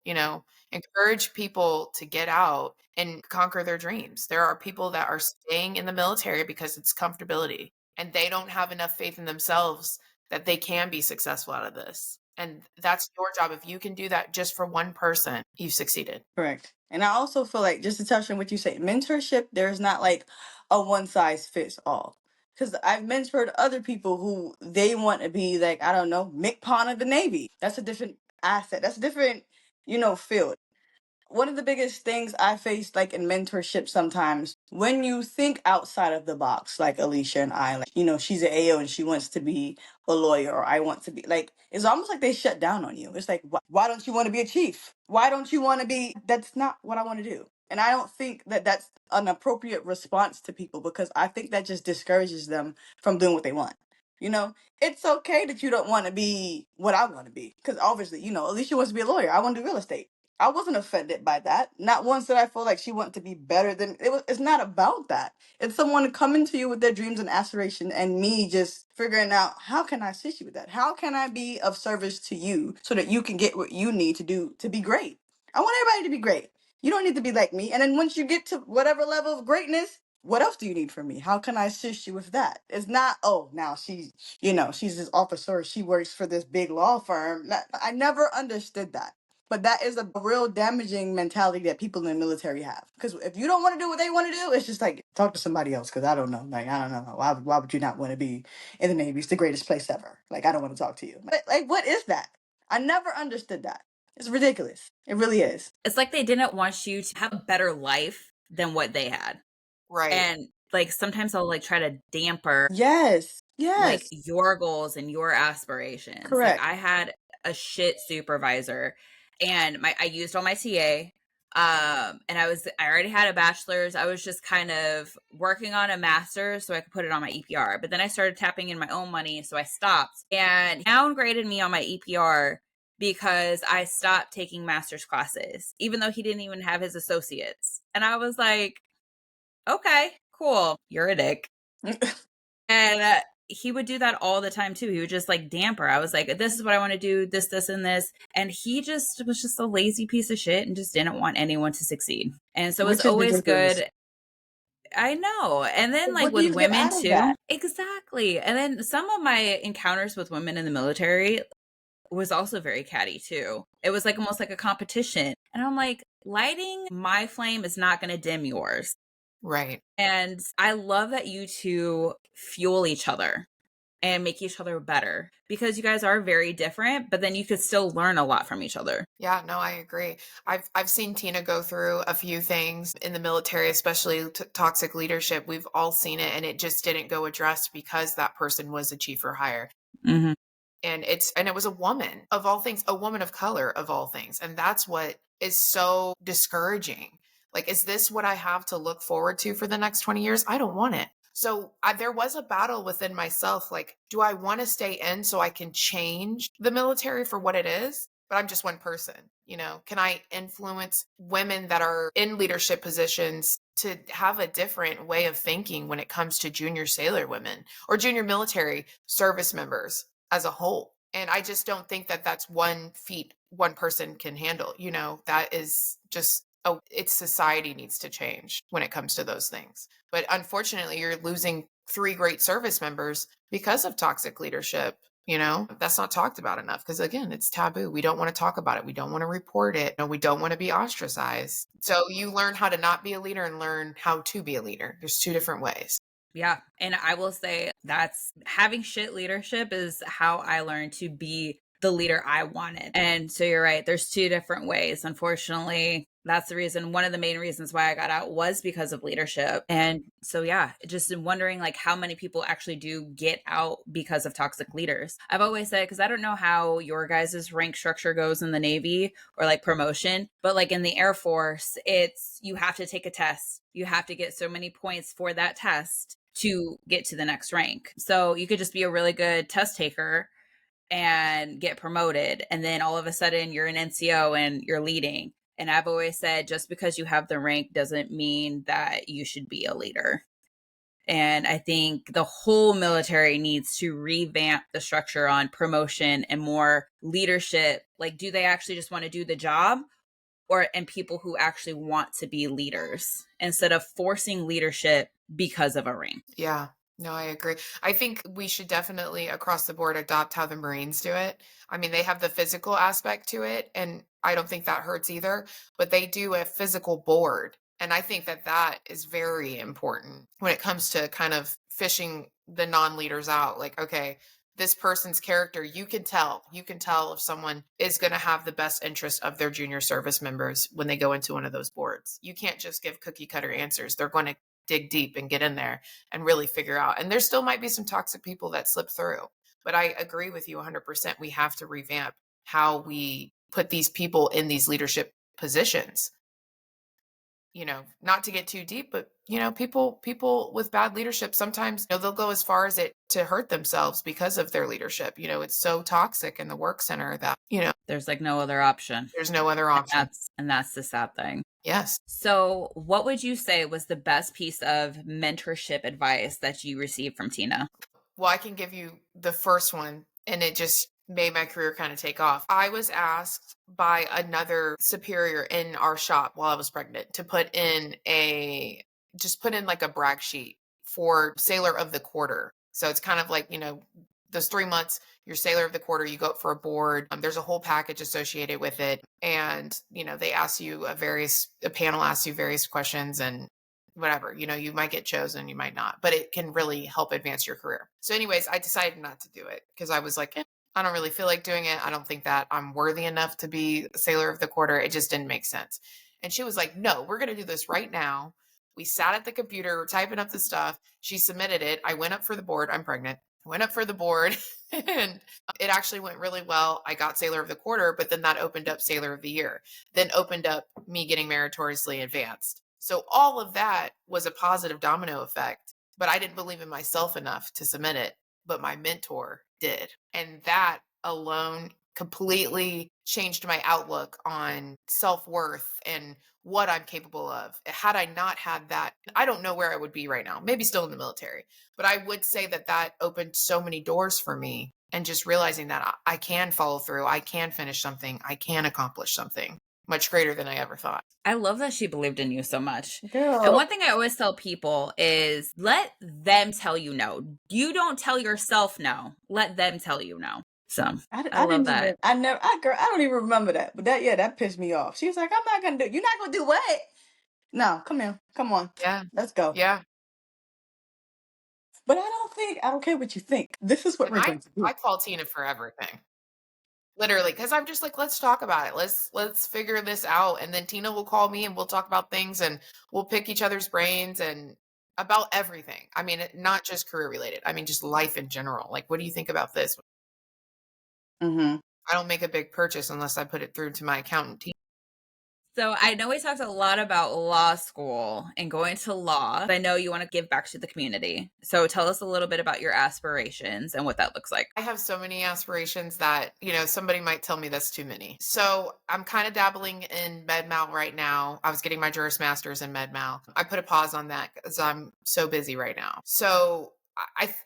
to get out and conquer their dreams. There are people that are staying in the military because it's comfortability and they don't have enough faith in themselves that they can be successful out of this. And that's your job. If you can do that just for one person, you've succeeded.
Correct. And I also feel like, just to touch on what you say, mentorship, there's not like a one size fits all. Because I've mentored other people who they want to be like, I don't know, Mick Pond of the Navy. That's a different asset. That's a different, field. One of the biggest things I face like in mentorship sometimes, when you think outside of the box, like Alycia and I, like, she's an AO and she wants to be a lawyer, or I want to be, like, it's almost like they shut down on you. It's like, why don't you want to be a chief? Why don't you want to be, that's not what I want to do. And I don't think that that's an appropriate response to people, because I think that just discourages them from doing what they want. You know, it's okay that you don't want to be what I want to be, because obviously, Alycia wants to be a lawyer. I want to do real estate. I wasn't offended by that. Not once did I feel like she wanted to be better than it was. It's not about that. It's someone coming to you with their dreams and aspirations, and me just figuring out, how can I assist you with that? How can I be of service to you so that you can get what you need to do to be great? I want everybody to be great. You don't need to be like me. And then once you get to whatever level of greatness, what else do you need from me? How can I assist you with that? It's not, oh, now she's this officer. She works for this big law firm. I never understood that. But that is a real damaging mentality that people in the military have. Because if you don't want to do what they want to do, it's just like, talk to somebody else. Because I don't know. Like, I don't know. Why would you not want to be in the Navy? It's the greatest place ever. Like, I don't want to talk to you. Like, what is that? I never understood that. It's ridiculous. It really is.
It's like they didn't want you to have a better life than what they had.
Right.
And like sometimes I'll like try to damper
Yes.
like
Yes.
your goals and your aspirations. Like
Correct.
I had a shit supervisor and I used all my TA. And I already had a bachelor's. I was just kind of working on a master's so I could put it on my EPR. But then I started tapping in my own money, so I stopped. And he downgraded me on my EPR because I stopped taking master's classes, even though he didn't even have his associates. And I was like, okay, cool. You're a dick. And he would do that all the time too. He would just like damper. I was like, this is what I want to do, this, and this. And he just was just a lazy piece of shit and just didn't want anyone to succeed. And so it was
Which is
always
ridiculous.
good. I know. And then like
What do
with
you get
women
out of
too.
that?
Exactly. And then some of my encounters with women in the military was also very catty too. It was like almost like a competition. And I'm like, lighting my flame is not going to dim yours.
Right.
And I love that you two fuel each other and make each other better, because you guys are very different, but then you could still learn a lot from each other.
Yeah, no, I agree. I've seen Tina go through a few things in the military, especially toxic leadership. We've all seen it, and it just didn't go addressed because that person was a chief or higher.
Mm-hmm.
And it was a woman of all things, a woman of color of all things. And that's what is so discouraging. Like, is this what I have to look forward to for the next 20 years? I don't want it. So there was a battle within myself. Like, do I want to stay in so I can change the military for what it is? But I'm just one person, can I influence women that are in leadership positions to have a different way of thinking when it comes to junior sailor women or junior military service members as a whole? And I just don't think that that's one feat one person can handle. That is just oh, it's society needs to change when it comes to those things. But unfortunately, you're losing 3 great service members because of toxic leadership. That's not talked about enough because, again, it's taboo. We don't want to talk about it. We don't want to report it. We don't want to be ostracized. So you learn how to not be a leader and learn how to be a leader. There's 2 different ways.
Yeah. And I will say that's having shit leadership is how I learned to be the leader I wanted. And so you're right. There's 2 different ways. Unfortunately, that's the reason. One of the main reasons why I got out was because of leadership. And so, yeah, just wondering like how many people actually do get out because of toxic leaders. I've always said, because I don't know how your guys' rank structure goes in the Navy or like promotion, but like in the Air Force, it's you have to take a test. You have to get so many points for that test to get to the next rank. So you could just be a really good test taker and get promoted. And then all of a sudden you're an NCO and you're leading. And I've always said, just because you have the rank doesn't mean that you should be a leader. And I think the whole military needs to revamp the structure on promotion and more leadership. Like, do they actually just want to do the job? And people who actually want to be leaders instead of forcing leadership because of a rank.
Yeah, no, I agree. I think we should definitely across the board adopt how the Marines do it. I mean, they have the physical aspect to it, and I don't think that hurts either, but they do a physical board. And I think that that is very important when it comes to kind of fishing the non-leaders out. Like, okay, this person's character, you can tell if someone is going to have the best interest of their junior service members when they go into one of those boards. You can't just give cookie cutter answers. They're going to dig deep and get in there and really figure out. And there still might be some toxic people that slip through. But I agree with you 100%. We have to revamp how we put these people in these leadership positions. Not to get too deep, but people with bad leadership sometimes, they'll go as far as it to hurt themselves because of their leadership. It's so toxic in the work center that,
There's like no other option.
there's no other option.
And that's the sad thing.
Yes.
So, what would you say was the best piece of mentorship advice that you received from Tina?
Well, I can give you the first one, and it just made my career kind of take off. I was asked by another superior in our shop while I was pregnant to put in like a brag sheet for Sailor of the Quarter. So it's kind of like, those 3 months, you're Sailor of the Quarter, you go up for a board. There's a whole package associated with it. And, they ask you a panel asks you various questions and whatever, you might get chosen, you might not, but it can really help advance your career. So anyways, I decided not to do it because I was like, I don't really feel like doing it. I don't think that I'm worthy enough to be Sailor of the Quarter. It just didn't make sense. And she was like, no, we're going to do this right now. We sat at the computer typing up the stuff. She submitted it. I went up for the board. I'm pregnant. I went up for the board and it actually went really well. I got Sailor of the Quarter, but then that opened up Sailor of the Year, then opened up me getting meritoriously advanced. So all of that was a positive domino effect, but I didn't believe in myself enough to submit it, but my mentor did. And that alone completely changed my outlook on self-worth and what I'm capable of. Had I not had that, I don't know where I would be right now, maybe still in the military, but I would say that that opened so many doors for me. And just realizing that I can follow through, I can finish something, I can accomplish something much greater than I ever thought.
I love that she believed in you so much.
Girl.
And one thing I always tell people is let them tell you no. You don't tell yourself no. Let them tell you no. So I love that.
Girl, I don't even remember that. But that pissed me off. She was like, I'm not going to do, you're not going to do what? No, come here. Come on.
Yeah.
Let's go.
Yeah.
But I don't care what you think. This is what
And
we're going to do.
I call Tina for everything. Literally, because I'm just like, let's talk about it. Let's figure this out. And then Tina will call me and we'll talk about things and we'll pick each other's brains and about everything. I mean, not just career related. I mean, just life in general. Like, what do you think about this?
Mm-hmm.
I don't make a big purchase unless I put it through to my accountant team.
So I know we talked a lot about law school and going to law, but I know you want to give back to the community. So tell us a little bit about your aspirations and what that looks like.
I have so many aspirations that, somebody might tell me that's too many. So I'm kind of dabbling in med-mal right now. I was getting my Juris Masters in med-mal. I put a pause on that because I'm so busy right now. So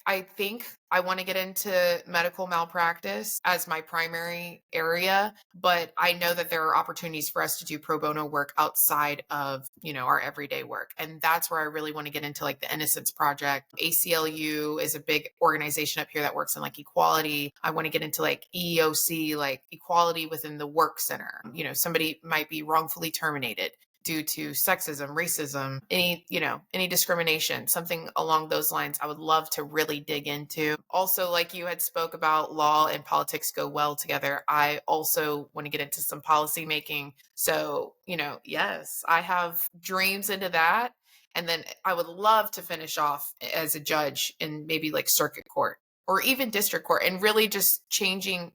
I think I want to get into medical malpractice as my primary area, but I know that there are opportunities for us to do pro bono work outside of, our everyday work. And that's where I really want to get into, like, the Innocence Project. ACLU is a big organization up here that works in, like, equality. I want to get into, like, EEOC, like equality within the work center. Somebody might be wrongfully terminated due to sexism, racism, any discrimination, something along those lines. I would love to really dig into. Also, like you had spoke about, law and politics go well together. I also want to get into some policy making. So, yes, I have dreams into that. And then I would love to finish off as a judge in maybe like circuit court or even district court, and really just changing,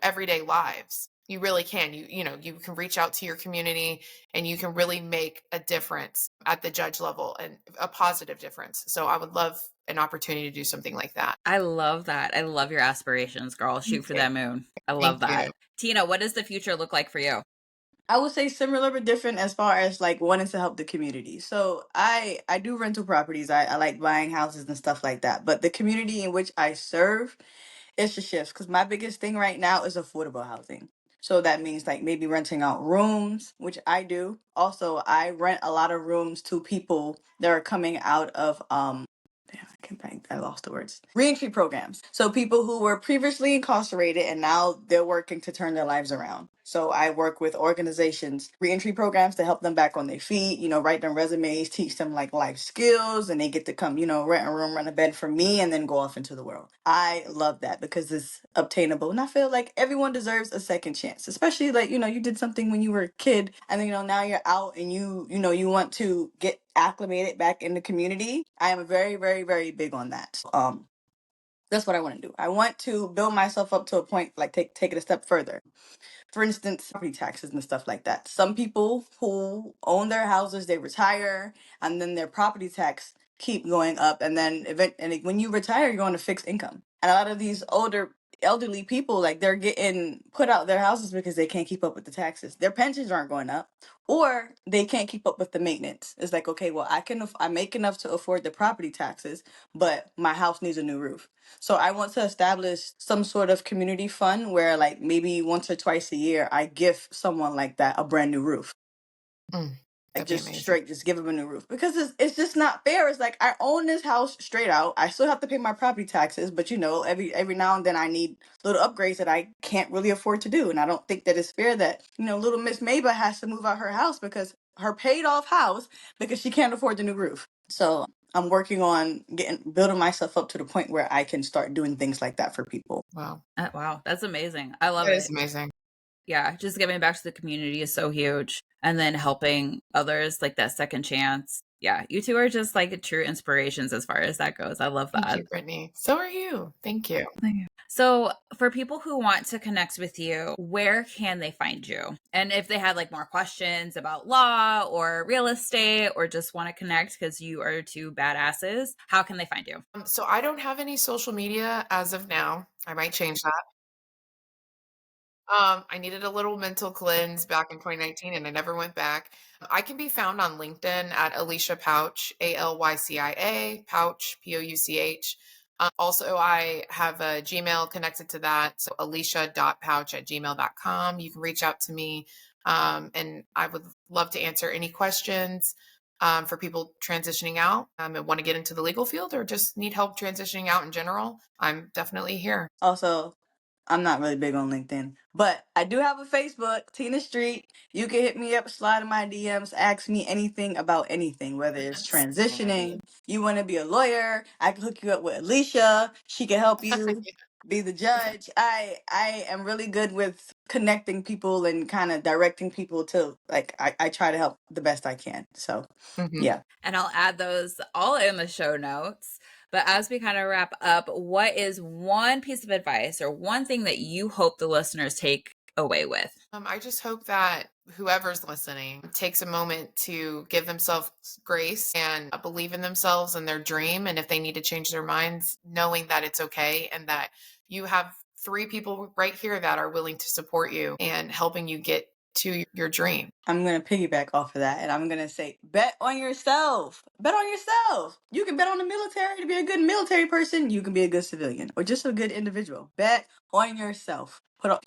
everyday lives. You really can. You can reach out to your community, and you can really make a difference at the judge level, and a positive difference. So I would love an opportunity to do something like that.
I love that. I love your aspirations, girl. Shoot
Thank
for
you.
that moon. I love
Thank
that.
you.
Tina, what does the future look like for you?
I would say similar but different as far as like wanting to help the community. So I do rental properties. I like buying houses and stuff like that. But the community in which I serve, it's a shift because my biggest thing right now is affordable housing. So that means like maybe renting out rooms, which I do. Also, I rent a lot of rooms to people that are coming out of damn, I lost the words. Reentry programs. So people who were previously incarcerated and now they're working to turn their lives around. So I work with organizations, reentry programs to help them back on their feet, write them resumes, teach them like life skills, and they get to come, rent a room, rent a bed for me, and then go off into the world. I love that because it's obtainable. And I feel like everyone deserves a second chance, especially like, you did something when you were a kid and then, now you're out and you want to get acclimated back in the community. I am very, very, very big on that. That's what I want to do. I want to build myself up to a point, like take it a step further. For instance, property taxes and stuff like that. Some people who own their houses, they retire, and then their property tax keep going up, and then when you retire, you're going to fixed income. And a lot of these elderly people, like they're getting put out their houses because they can't keep up with the taxes. Their pensions aren't going up, or they can't keep up with the maintenance. It's like, okay, well, I make enough to afford the property taxes, but my house needs a new roof. So I want to establish some sort of community fund where like maybe once or twice a year I give someone like that a brand new roof.
Mm,
Like
that'd be
just
amazing.
straight, just give them a new roof because it's just not fair. It's like I own this house straight out. I still have to pay my property taxes, but every now and then I need little upgrades that I can't really afford to do, and I don't think that it's fair that little Miss Mabel has to move out her house because her paid off house because she can't afford the new roof. So I'm working on building myself up to the point where I can start doing things like that for people.
Wow.
Wow, that's amazing. I love
That
it.
is amazing.
Yeah, just giving back to the community is so huge. And then helping others, like that second chance. Yeah, you two are just like true inspirations as far as that goes. I love
Thank
that.
you, Brittinie. So are you. Thank you.
So, for people who want to connect with you, where can they find you? And if they had like more questions about law or real estate or just want to connect because you are two badasses, how can they find you?
So I don't have any social media as of now. I might change that. I needed a little mental cleanse back in 2019, and I never went back. I can be found on LinkedIn at Alycia Pouch, Alycia, Pouch, Pouch. Also, I have a Gmail connected to that. So alicia.pouch@gmail.com. You can reach out to me. And I would love to answer any questions for people transitioning out and want to get into the legal field or just need help transitioning out in general. I'm definitely here.
Also, I'm not really big on LinkedIn, but I do have a Facebook, Tina Street. You can hit me up, slide in my DMs, ask me anything about anything, whether it's
Yes.
transitioning, you want to be a lawyer, I can hook you up with Alycia. She can help you be the judge. I am really good with connecting people and kind of directing people to like I try to help the best I can. So
Mhm.
yeah.
And I'll add those all in the show notes. But as we kind of wrap up, what is one piece of advice or one thing that you hope the listeners take away with?
I just hope that whoever's listening takes a moment to give themselves grace and believe in themselves and their dream. And if they need to change their minds, knowing that it's okay and that you have 3 people right here that are willing to support you and helping you get to your dream.
I'm going to piggyback off of that, and I'm going to say, bet on yourself. Bet on yourself. You can bet on the military to be a good military person. You can be a good civilian or just a good individual. Bet on yourself.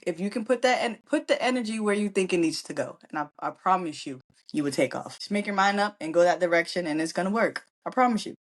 If you can put the energy where you think it needs to go. And I promise you, you would take off. Just make your mind up and go that direction, and it's going to work. I promise you.